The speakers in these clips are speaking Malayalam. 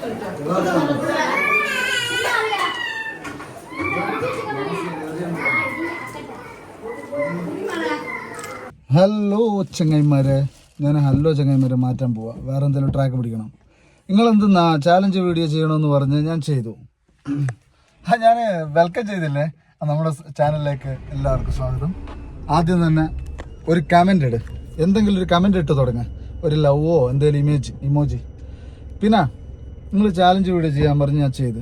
ഹലോ ചങ്ങായിമാരെ, ഞാൻ ഹലോ ചങ്ങായിമാരെ മാറ്റാൻ പോവാ. വേറെ എന്തെങ്കിലും ട്രാക്ക് പിടിക്കണം. നിങ്ങളെന്തെന്നാ ചാലഞ്ച് വീഡിയോ ചെയ്യണമെന്ന് പറഞ്ഞ് ഞാൻ ചെയ്തു. ഞാൻ വെൽക്കം ചെയ്തില്ലേ നമ്മുടെ ചാനലിലേക്ക്. എല്ലാവർക്കും സ്വാഗതം. ആദ്യം തന്നെ ഒരു കമൻ്റ് ഇട്, എന്തെങ്കിലും ഒരു കമൻ്റ് ഇട്ട് തുടങ്ങാം. ഒരു ലവോ എന്തെങ്കിലും ഇമോജി. പിന്നെ നിങ്ങൾ ചാലഞ്ച് വീഡിയോ ചെയ്യാൻ പറഞ്ഞ് ഞാൻ ചെയ്ത്.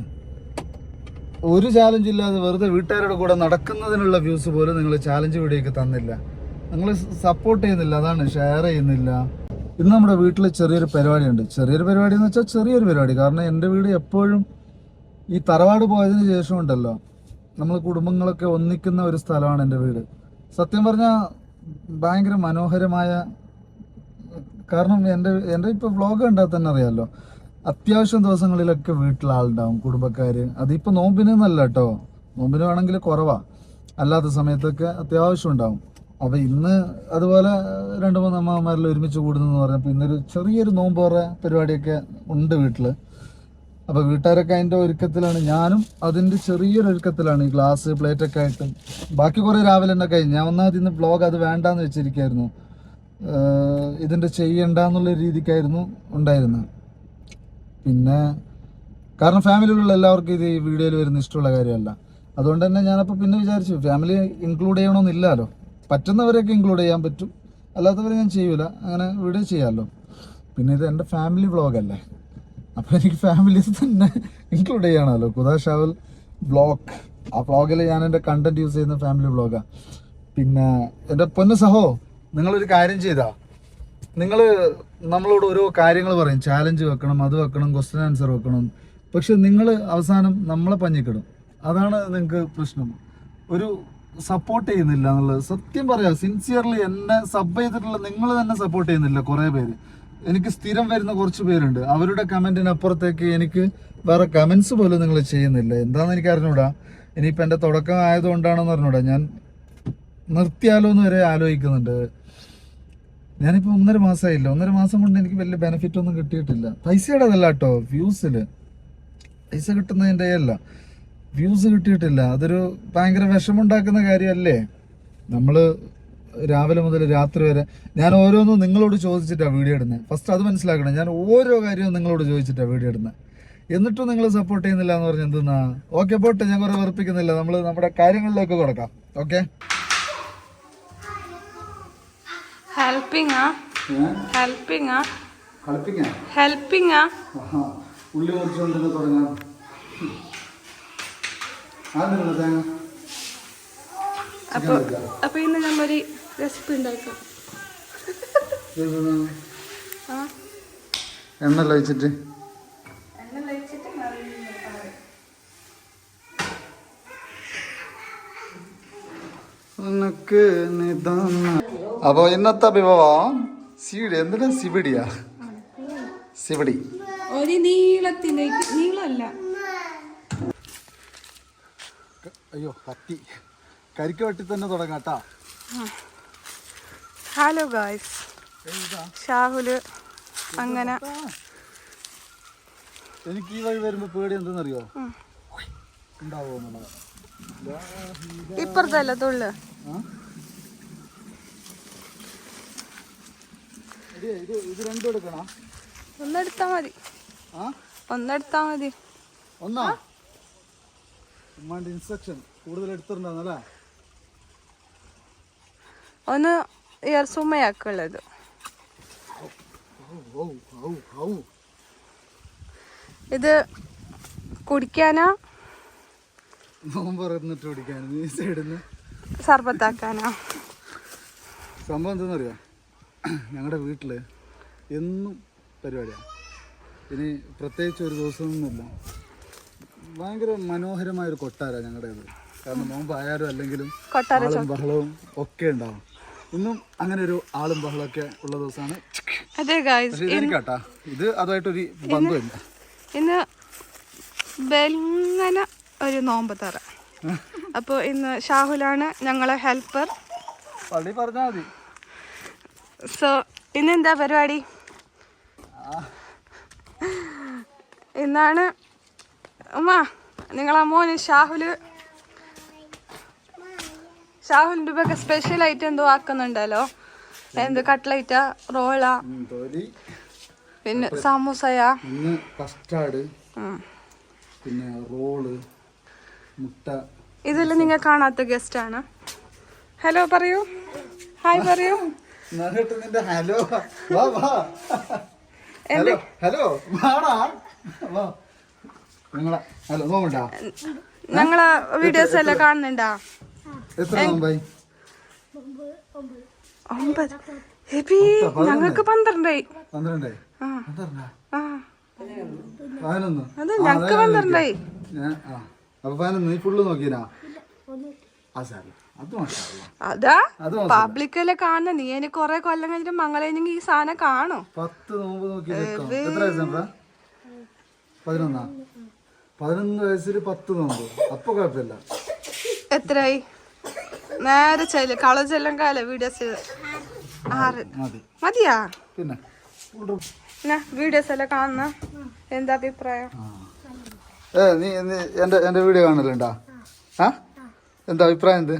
ഒരു ചാലഞ്ച് ഇല്ലാതെ വെറുതെ വീട്ടുകാരുടെ കൂടെ നടക്കുന്നതിനുള്ള വ്യൂസ് പോലും നിങ്ങൾ ചാലഞ്ച് വീഡിയോക്ക് തന്നില്ല. നിങ്ങൾ സപ്പോർട്ട് ചെയ്യുന്നില്ല, അതാണ് ഷെയർ ചെയ്യുന്നില്ല. ഇന്ന് നമ്മുടെ വീട്ടിൽ ചെറിയൊരു പരിപാടിയുണ്ട്. ചെറിയൊരു പരിപാടി എന്ന് വെച്ചാൽ ചെറിയൊരു പരിപാടി. കാരണം എൻ്റെ വീട് എപ്പോഴും ഈ തറവാട് പോയതിന് ശേഷം ഉണ്ടല്ലോ, നമ്മൾ കുടുംബങ്ങളൊക്കെ ഒന്നിക്കുന്ന ഒരു സ്ഥലമാണ് എൻ്റെ വീട്. സത്യം പറഞ്ഞാൽ ഭയങ്കര മനോഹരമായ, കാരണം എൻ്റെ ഇപ്പോൾ വ്ളോഗ് കണ്ടാൽ തന്നെ അറിയാമല്ലോ, അത്യാവശ്യം ദിവസങ്ങളിലൊക്കെ വീട്ടിൽ ആളുണ്ടാവും, കുടുംബക്കാർ. അതിപ്പോൾ നോമ്പിനൊന്നല്ല കേട്ടോ, നോമ്പിന് വേണമെങ്കിൽ കുറവാണ്, അല്ലാത്ത സമയത്തൊക്കെ അത്യാവശ്യം ഉണ്ടാവും. അപ്പോൾ ഇന്ന് അതുപോലെ 2-3 അമ്മമാരിൽ ഒരുമിച്ച് കൂടുന്നെന്ന് പറഞ്ഞപ്പോൾ ഇന്നൊരു ചെറിയൊരു നോമ്പോറ പരിപാടിയൊക്കെ ഉണ്ട് വീട്ടിൽ. അപ്പോൾ വീട്ടുകാരൊക്കെ അതിൻ്റെ ഒരുക്കത്തിലാണ്, ഞാനും അതിൻ്റെ ചെറിയൊരു ഒരുക്കത്തിലാണ്. ഈ ഗ്ലാസ് പ്ലേറ്റൊക്കെ ആയിട്ട് ബാക്കി കുറേ രാവിലെ തന്നെ കഴിഞ്ഞു. ഞാൻ ഒന്നാമത് ഇന്ന് വ്ളോഗ് അത് വേണ്ടാന്ന് വെച്ചിരിക്കുകയായിരുന്നു, ഇതിൻ്റെ ചെയ്യണ്ടെന്നുള്ള രീതിക്കായിരുന്നു ഉണ്ടായിരുന്നത്. പിന്നെ കാരണം ഫാമിലിയിലുള്ള എല്ലാവർക്കും ഇത് ഈ വീഡിയോയിൽ വരുന്ന ഇഷ്ടമുള്ള കാര്യമല്ല. അതുകൊണ്ട് തന്നെ ഞാനപ്പോൾ പിന്നെ വിചാരിച്ചു ഫാമിലി ഇൻക്ലൂഡ് ചെയ്യണമെന്നില്ലല്ലോ. പറ്റുന്നവരെയൊക്കെ ഇൻക്ലൂഡ് ചെയ്യാൻ പറ്റും, അല്ലാത്തവരെ ഞാൻ ചെയ്യൂല. അങ്ങനെ വീഡിയോ ചെയ്യാമല്ലോ. പിന്നെ ഇത് എൻ്റെ ഫാമിലി വ്ളോഗല്ലേ, അപ്പോൾ എനിക്ക് ഫാമിലീസ് തന്നെ ഇൻക്ലൂഡ് ചെയ്യണമല്ലോ. ഖുദാ ഷാവൽ വ്ളോഗ്, ആ വ്ളോഗിൽ ഞാൻ എൻ്റെ കണ്ടന്റ് യൂസ് ചെയ്യുന്ന ഫാമിലി വ്ളോഗാണ്. പിന്നെ എൻ്റെ പൊന്നു സഹോ, നിങ്ങളൊരു കാര്യം ചെയ്താ, നിങ്ങൾ നമ്മളോട് ഓരോ കാര്യങ്ങൾ പറയും, ചാലഞ്ച് വെക്കണം, അത് വെക്കണം, ക്വസ്റ്റ്യൻ ആൻസർ വെക്കണം. പക്ഷെ നിങ്ങൾ അവസാനം നമ്മളെ പഞ്ഞിക്കിടും. അതാണ് നിങ്ങൾക്ക് പ്രശ്നം. ഒരു സപ്പോർട്ട് ചെയ്യുന്നില്ല എന്നുള്ളത് സത്യം പറയാം. സിൻസിയർലി എന്നെ സബ് ചെയ്തിട്ടുള്ള നിങ്ങൾ തന്നെ സപ്പോർട്ട് ചെയ്യുന്നില്ല. കുറേ പേര്, എനിക്ക് സ്ഥിരം വരുന്ന കുറച്ച് പേരുണ്ട്, അവരുടെ കമൻറ്റിനപ്പുറത്തേക്ക് എനിക്ക് വേറെ കമൻസ് പോലും നിങ്ങൾ ചെയ്യുന്നില്ല. എന്താണെന്ന് എനിക്ക് അറിഞ്ഞൂടാ. ഇനിയിപ്പോൾ എൻ്റെ തുടക്കം ആയതുകൊണ്ടാണെന്ന് അറിഞ്ഞൂടാ. ഞാൻ നിർത്തിയാലോ എന്ന് വരെ ആലോചിക്കുന്നുണ്ട്. ഞാനിപ്പോൾ 1.5 മാസമായില്ല. 1.5 മാസം കൊണ്ട് എനിക്ക് വലിയ ബെനിഫിറ്റ് ഒന്നും കിട്ടിയിട്ടില്ല. പൈസയുടെ അതല്ല കേട്ടോ, വ്യൂസിൽ പൈസ കിട്ടുന്നതിൻ്റെ അല്ല, വ്യൂസ് കിട്ടിയിട്ടില്ല. അതൊരു ഭയങ്കര വിഷമുണ്ടാക്കുന്ന കാര്യമല്ലേ. നമ്മൾ രാവിലെ മുതൽ രാത്രി വരെ ഞാൻ ഓരോന്നും നിങ്ങളോട് ചോദിച്ചിട്ടാണ് വീഡിയോ ഇടുന്നത്. ഫസ്റ്റ് അത് മനസ്സിലാക്കണം. ഞാൻ ഓരോ കാര്യവും നിങ്ങളോട് ചോദിച്ചിട്ടാണ് വീഡിയോ ഇടുന്നത്. എന്നിട്ടും നിങ്ങൾ സപ്പോർട്ട് ചെയ്യുന്നില്ല എന്ന് പറഞ്ഞ് എന്തെന്നാ. ഓക്കെ പോട്ടെ, ഞാൻ കുറേ വെറുപ്പിക്കുന്നില്ല. നമ്മൾ നമ്മുടെ കാര്യങ്ങളിലേക്ക് കൊടുക്കാം. ഓക്കെ, ഉള്ളി മുറിച്ചുകൊണ്ടിരുന്ന് തുടങ്ങാം. അപ്പൊ ഇന്ന് നമ്മൊരു റെസിപ്പി ഉണ്ടാക്കാം. എണ്ണ ലയിച്ചിട്ട് അപ്പൊ ഇന്നത്തെ വിഭവം സീഡ്. എന്തിനാ സിബിഡിയാ? സിബിഡി ഒരു നീളത്തിന്റെ നീളമല്ല. അയ്യോ, കത്തി കരിക്ക് വെട്ടി തന്നെ തുടങ്ങാം കേട്ടാ. ഹലോ ഗായ്സ്, ഷാഹുല് അങ്ങനെ. എനിക്ക് ഈ വഴി വരുമ്പോ പേടി എന്തെന്നറിയോ, ഉണ്ടാവോ എന്നുള്ളത്. ഇപ്പുറത്തല്ല തുള്ളു. ഇത് രണ്ടും എടുക്കണം. ഒന്നെടുത്താ മതി. ഒന്നാ ഇൻസ്ട്രക്ഷൻ കൂടുതൽ എടുത്തിട്ടുണ്ടല്ലേ. ഒന്ന് സുമയാക്കുള്ളത്. ഇത് കുടിക്കാനാ നോമ്പറന്നിട്ട് കുടിക്കാനാ, ഈ സൈഡിന്ന് സർബത്താക്കാനാ? സംഭവം എന്താണെന്നറിയാം, ഞങ്ങളുടെ വീട്ടിൽ എന്നും പരിപാടിയാണ്. ഇനി പ്രത്യേകിച്ച് ഒരു ദിവസമൊന്നുമില്ല. ഭയങ്കര മനോഹരമായൊരു കൊട്ടാരമാണ് ഞങ്ങളുടേത്. കാരണം നോമ്പായാലും അല്ലെങ്കിലും ആളും ബഹളവും ഒക്കെ ഉണ്ടാവും. ഇന്നും അങ്ങനെ ഒരു ആളും ബഹളമൊക്കെ ഉള്ള ദിവസമാണ്. കേട്ടാ, ഇത് അതുമായിട്ടൊരു ബന്ധമില്ല. ഇന്ന് ബെൽങ്ങന ഒരു നോമ്പ് തറ. അപ്പോൾ ഇന്ന് ഷാഹുലാണ് ഞങ്ങളെ ഹെൽപ്പർ. പള്ളി പറഞ്ഞാൽ മതി. സോ ഇന്നെന്താ പരിപാടി? ഇന്നാണ് ഉമ്മ നിങ്ങളെ മോന് ഷാഹുലിൻ്റെ ഒക്കെ സ്പെഷ്യൽ ആയിട്ട് എന്തോ ആക്കുന്നുണ്ടല്ലോ. എന്ത് കട്ട്ലൈറ്റാ, റോളാ, പിന്നെ സമൂസയാ, കസ്റ്റാർഡ്, പിന്നെ റോള്, മുട്ട. ഇതെല്ലാം നിങ്ങൾ കാണാത്ത ഗസ്റ്റ് ആണ്. ഹലോ പറയൂ, ഹായ് പറയൂ. ഹലോ ഹലോ ഹലോ ഹലോ നോക്കണ്ടാ, ഞങ്ങളെ വീഡിയോസ് എല്ലാം കാണുന്നുണ്ടാ? എത്ര നോമ്പായി? 9. ഞങ്ങൾക്ക് 12. 11. അത് ഞങ്ങക്ക് 12. അപ്പൊ 11 നീ ഫുള്ള് നോക്കിനാ? അതാ പബ്ലിക്കെല്ലാം കാണുന്ന. നീ എനിക്ക് കൊറേ കൊല്ലം കഴിഞ്ഞിട്ട് മംഗളെങ്കിൽ ഈ സാധനം കാണും. 10 നോമ്പ് നോക്കി. എത്ര വയസ്സാ? 11 വയസ്സിൽ 10 നോമ്പ്. അപ്പൊ കുഴപ്പമില്ല. എത്രയായി? നേരെ ചെല്ല് കളച്ചെല്ലാം കാല വീഡിയോസ് 6 മതിയാ? പിന്നെ വീഡിയോസ് എല്ലാം കാണുന്ന എന്താ അഭിപ്രായം? നീ എന്റെ വീഡിയോ കാണലുണ്ടാ? എന്താ അഭിപ്രായം? എന്ത്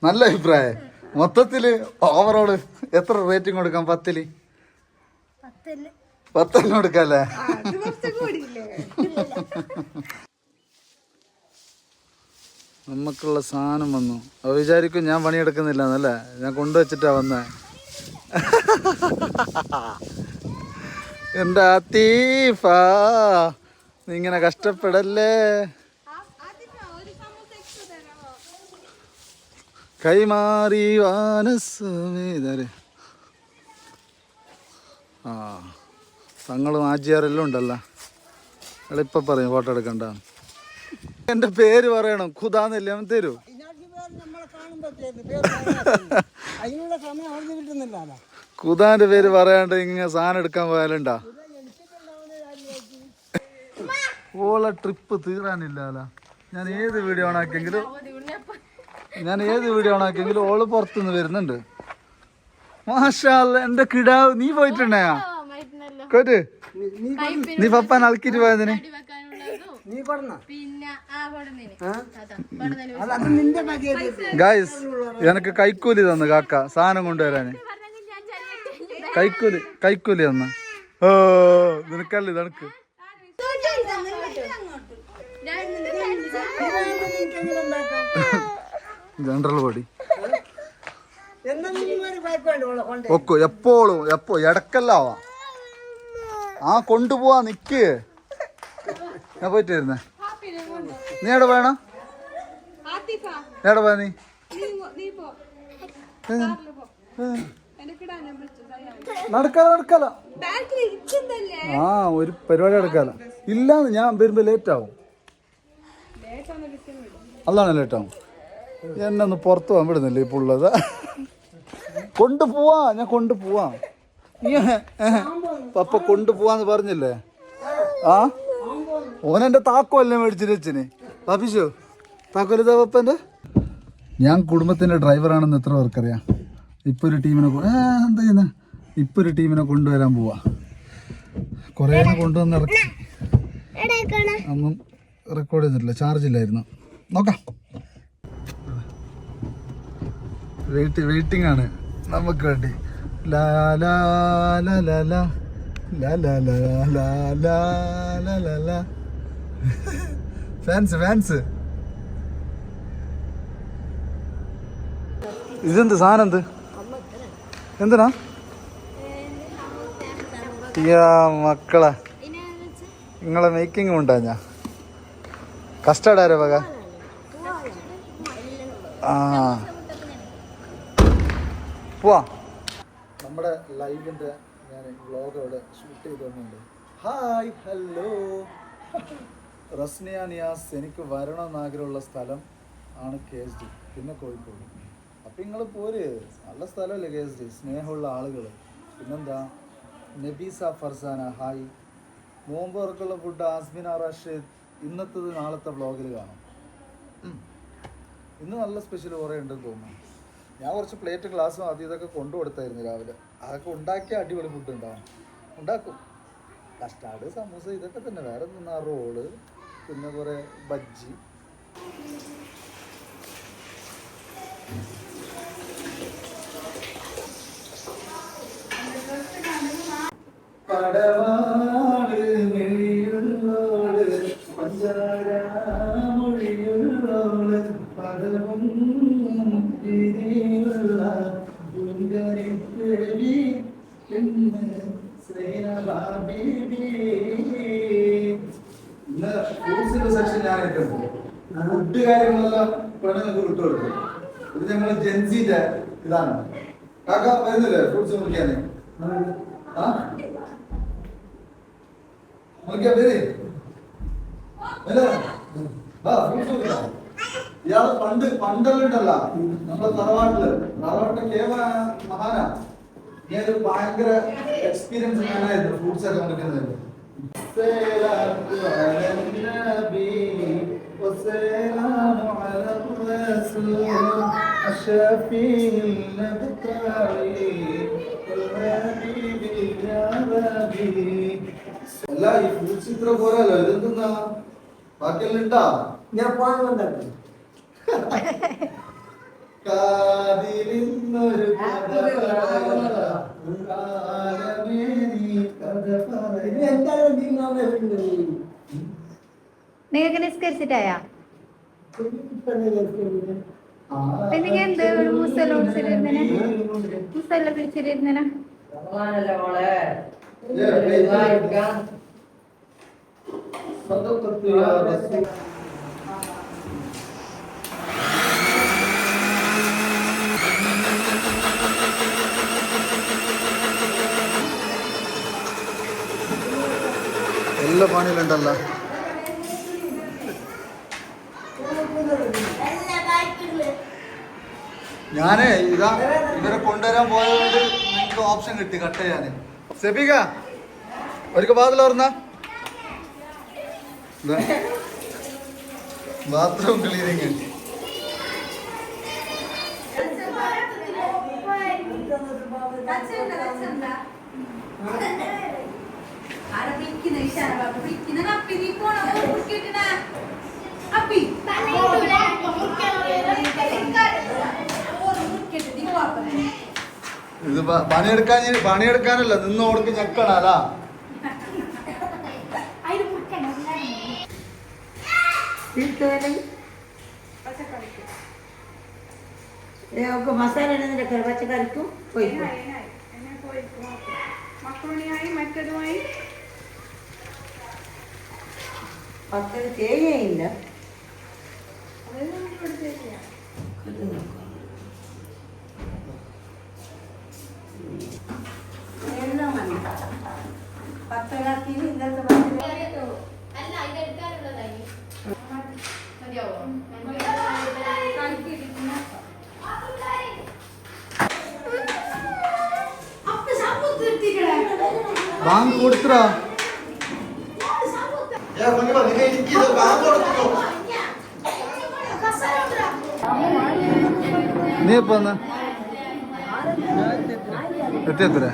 നല്ല അഭിപ്രായം. മൊത്തത്തില് ഓവറോള് എത്ര റേറ്റിംഗ് കൊടുക്കാം? 10 കൊടുക്കല്ലേ? നമുക്കുള്ള സാധനം വന്നു. അത് വിചാരിക്കും ഞാൻ പണിയെടുക്കുന്നില്ല എന്നല്ലേ, ഞാൻ കൊണ്ടുവച്ചിട്ടാ വന്നേ. എൻ്റെ ആത്തീഫ, നീ ഇങ്ങനെ കഷ്ടപ്പെടല്ലേ. കൈമാറി വാനസമേതരെ. തങ്ങളും ആജിയാരെല്ലാം ഉണ്ടല്ലോ. എളിപ്പം പറയും ഫോട്ടോ എടുക്കണ്ട. എൻ്റെ പേര് പറയണം, ഖുദാന്നല്ലേ അവൻ തരൂ. ഖുദാന്റെ പേര് പറയാണ്ട് ഇങ്ങനെ സാധനം എടുക്കാൻ പോയാലുണ്ടാ? ഓള ട്രിപ്പ് തീരാനില്ലല്ലോ. ഞാൻ ഏത് വീഡിയോ ഓണാക്കിയെങ്കിലും ഓള് പുറത്തുനിന്ന് വരുന്നുണ്ട്. മാഷാ അല്ലാ, എന്റെ കിടാവ്. നീ പോയിട്ടുണ്ടാ കോട്ട്? നീ പപ്പാൻ അളക്കിട്ട് പോയതിന് ഗായ്സ് എനക്ക് കൈക്കൂലി തന്നു കാക്ക സാധനം കൊണ്ടുവരാന്. കൈക്കൂലി തന്നു. ഓ നിനക്കല്ലേ തണുക്ക്. ജനറൽ ബോഡി ഒക്കോ എപ്പോഴും ഇടക്കല്ലാവാ. കൊണ്ടുപോവാ നിക്ക്. ഞാൻ പോയിട്ട് വരുന്നേ. നീ എവിടെ വേണം? എവിടെ പോയാ നീ? നടക്കാല ഒരു പരിപാടി നടക്കാല. ഇല്ലാന്ന് ഞാൻ വരുമ്പോ ലേറ്റ് ആവും. അതാണ് ലേറ്റ് ആവും. എന്നെ ഒന്ന് പുറത്ത് പോകാൻ വിടുന്നില്ലേ ഇപ്പൊ ഉള്ളത്? കൊണ്ടുപോവാ, ഞാൻ കൊണ്ടുപോവാ. നീ പപ്പ കൊണ്ടുപോവാന്ന് പറഞ്ഞില്ലേ? ഓനെന്റെ താക്കോല്ലേ മേടിച്ചിട്ട് വെച്ചിന്. പാപ്പിച്ചോ താക്കോലിതാ പപ്പന്റെ. ഞാൻ കുടുംബത്തിന്റെ ഡ്രൈവറാണെന്ന് എത്ര പേർക്കറിയാം. ഇപ്പൊ ഒരു ടീമിനെ എന്താ ചെയ്യുന്ന? ഇപ്പൊ ഒരു ടീമിനെ കൊണ്ടുവരാൻ പോവാ. കൊറേ കൊണ്ടുവന്ന് ഇറക്കി. ഒന്നും റെക്കോർഡ് ചെയ്തിട്ടില്ല, ചാർജ് ഇല്ലായിരുന്നു. നോക്കാം. വെയിറ്റിംഗ് ആണ് നമുക്ക് വേണ്ടി. ലാ ലാ ലാ ലാ ലാ ലാ ലാ ലാ ലാ ലാ ലാ ലാ ലാ. ഫാൻസ് ഇതെന്ത് സാധനം? എന്ത് എന്തിനാ മക്കളെ? നിങ്ങളെ മേക്കിംഗ് ഉണ്ടാ? ഞാൻ കസ്റ്റാർഡ് ആരോ വക. പോവാ. നമ്മുടെ ലൈവിൻ്റെ ഞാൻ വ്ളോഗ് അവിടെ ഷൂട്ട് ചെയ്തുകൊണ്ടുണ്ട്. Hi hello Rasniya Niyas. എനിക്ക് വരണമെന്ന് ആഗ്രഹമുള്ള സ്ഥലം ആണ് KSD, പിന്നെ കോഴിക്കോട്. അപ്പം നിങ്ങൾ പോര്, നല്ല സ്ഥലമല്ലേ KSD, സ്നേഹമുള്ള ആളുകൾ. പിന്നെന്താ നബീസ ഫർസാന ഹായ്. നോമ്പ് തുറക്കുള്ള ഫുഡ് ആസ്മിന റാഷിദ്. ഇന്നത്തത് നാളത്തെ വ്ളോഗിൽ കാണാം. ഇന്ന് നല്ല സ്പെഷ്യൽ കുറേ ഉണ്ടെന്ന് തോന്നുന്നു. ഞാൻ കുറച്ച് പ്ലേറ്റ് ഗ്ലാസ്സും അത് ഇതൊക്കെ കൊണ്ടു കൊടുത്തായിരുന്നു രാവിലെ. അതൊക്കെ ഉണ്ടാക്കിയ അടിപൊളി ഫുഡ് ഉണ്ടാവും. ഉണ്ടാക്കും. കസ്റ്റാർഡ്, സമൂസ ഇതൊക്കെ തന്നെ. വേറെ ഒന്നും. റോള്, പിന്നെ കുറെ ബജ്ജി. പടവാട് മെളിയുള്ളോട് പഞ്ചാരമൊഴിയുള്ളോട് പദവും രീതിയുള്ള ഗുരുകരിപ്പേടി പിന്നെ സ്നേഹബാബീബി. ഇന്ന് ഫ്രൂട്ട്സിന്റെ സെക്ഷൻ ഞാൻ ഏറ്റെടുത്തു. ഫുഡ് കാര്യങ്ങളെല്ലാം പെണ്ണുങ്ങൾക്ക് വിട്ടുകൊടുക്കും. ഇത് ഞങ്ങൾ ജെൻസിന്റെ ഇതാണ്. കാക്ക വരുന്നില്ലേ ഫ്രൂട്ട്സ് മുറിക്കാന്? ആ മുറിക്കാൻ പേര് ഇയാള് പണ്ടെല്ലാം ഉണ്ടല്ല നമ്മളെ തറവാട്ടില് കേവ മഹാനാ. ഞാനൊരു ഭയങ്കര എക്സ്പീരിയൻസ് ഞാനായിരുന്നു ഫ്രൂട്ട്സ് ഒക്കെ മുറിക്കുന്നത്. അല്ല ഈ ഫ്രൂട്ട്സ് ഇത്ര പോരല്ലോ, ഇതെന്താ ബാക്കിയെല്ലാം ഉണ്ടാ? ഞാൻ പോകാൻ വന്നു കാതിലിന്നൊരു നിങ്ങൾക്ക് നിസ്കരിച്ചിട്ടായാ? പിന്നെ എന്ത് മുസല്ല പിടിച്ചിരുന്നേ? മുസല്ല പിടിച്ചിരുന്നേ? എല്ലാ പണിയിലുണ്ടല്ലോ. ഞാനേ ഇതാ ഇവരെ കൊണ്ടുവരാൻ പോയതുകൊണ്ട് എനിക്ക് ഓപ്ഷൻ കിട്ടി കട്ട് ചെയ്യാന്. സെബിക ഒരിക്കൽ വാതിൽ തുറന്ന ബാത്റൂം ക്ലീനിങ്. ഇത് പണിയെടുക്കാനല്ല, നിന്ന് കൊടുക്ക് ഞെക്കണല്ല. മസാല പച്ചക്കറിക്കും പോയി പച്ചക്കറി തേങ്ങയില്ല. എല്ലാം മതി. പച്ചക്കറി ഇന്നത്തെ ബാങ്ക് കൊടുത്തോ? നീ എപ്പോ എത്തിയത്ര?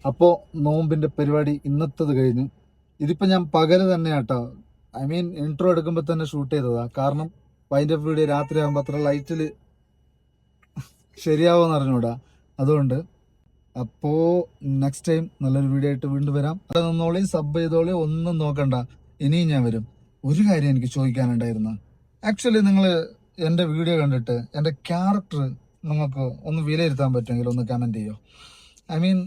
അപ്പോൾ നോമ്പിന്റെ പരിപാടി ഇന്നത്തത് കഴിഞ്ഞ് ഇതിപ്പോൾ ഞാൻ പകല് തന്നെ കേട്ടോ, ഐ മീൻ ഇൻട്രോ എടുക്കുമ്പോൾ തന്നെ ഷൂട്ട് ചെയ്തതാ. കാരണം വൈൻഡ് അപ്പ് വീഡിയോ രാത്രി ആകുമ്പോൾ അത്ര ലൈറ്റിൽ ശരിയാവുമെന്ന് അറിഞ്ഞൂടാ. അതുകൊണ്ട് അപ്പോൾ നെക്സ്റ്റ് ടൈം നല്ലൊരു വീഡിയോ ആയിട്ട് വീണ്ടും വരാം. അവിടെ നിന്നോളി, സബ് ചെയ്തോളി, ഒന്നും നോക്കണ്ട. ഇനിയും ഞാൻ വരും. ഒരു കാര്യം എനിക്ക് ചോദിക്കാനുണ്ടായിരുന്നു. ആക്ച്വലി നിങ്ങൾ എൻ്റെ വീഡിയോ കണ്ടിട്ട് എൻ്റെ ക്യാരക്ടർ നിങ്ങൾക്ക് ഒന്ന് വിലയിരുത്താൻ പറ്റുമെങ്കിൽ ഒന്ന് കമൻറ്റ് ചെയ്യോ. ഐ മീൻ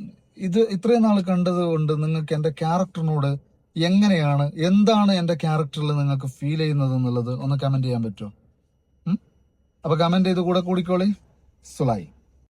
ഇത് ഇത്രയും നാൾ കണ്ടത് കൊണ്ട് നിങ്ങൾക്ക് എൻ്റെ ക്യാരക്ടറിനോട് എങ്ങനെയാണ്, എന്താണ് എൻ്റെ ക്യാരക്ടറിൽ നിങ്ങൾക്ക് ഫീൽ ചെയ്യുന്നത് എന്നുള്ളത് ഒന്ന് കമൻറ്റ് ചെയ്യാൻ പറ്റുമോ? അപ്പോൾ കമൻറ്റ് ചെയ്ത് കൂടെ കൂടിക്കോളി. സുലായി.